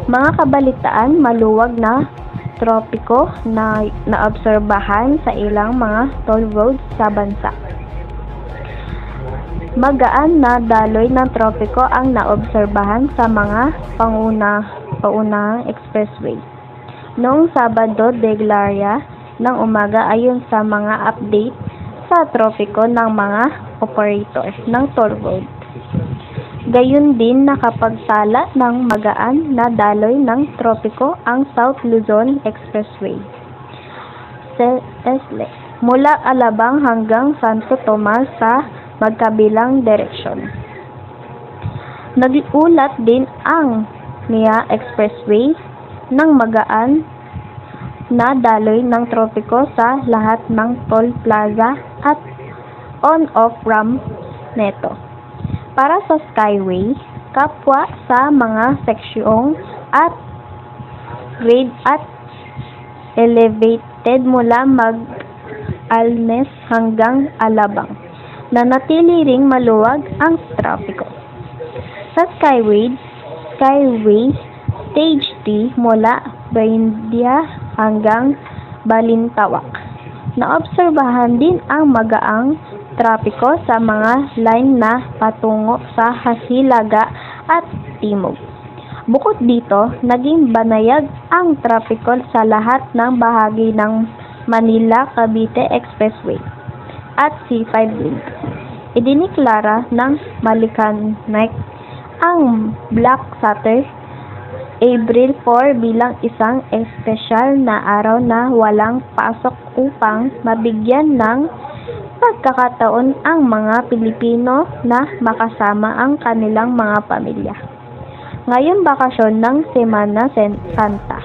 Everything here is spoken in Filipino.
Mga kabalitaan, maluwag na tropiko na naobserbahan sa ilang mga toll roads sa bansa. Magaan na daloy ng tropiko ang naobserbahan sa mga paunahang expressway. Noong Sabado de Gloria ng umaga ayon sa mga update sa tropiko ng mga operator ng toll road. Gayon din nakapagtala ng magaan na daloy ng tropiko ang South Luzon Expressway. Mula Alabang hanggang Santo Tomas sa magkabilang direksyon. Nagulat din ang NIA Expressway ng magaan na daloy ng tropiko sa lahat ng toll plaza at on-off ramp neto. Para sa Skyway, kapwa sa mga seksyong at grade at elevated mula Mag-Alnes hanggang Alabang, na natili ring maluwag ang trapiko. Sa Skyway Stage 3 mula Buendia hanggang Balintawak, naobserbahan din ang magaang trapiko sa mga line na patungo sa Hasilaga at Timog. Bukod dito, naging banayad ang trapiko sa lahat ng bahagi ng Manila-Cavite Expressway at C5 link. Idiniklara ng Malacañang ang Black Saturday, April 4 bilang isang espesyal na araw na walang pasok upang mabigyan ng pagkakataon ang mga Pilipino na makasama ang kanilang mga pamilya ngayong bakasyon ng Semana Santa.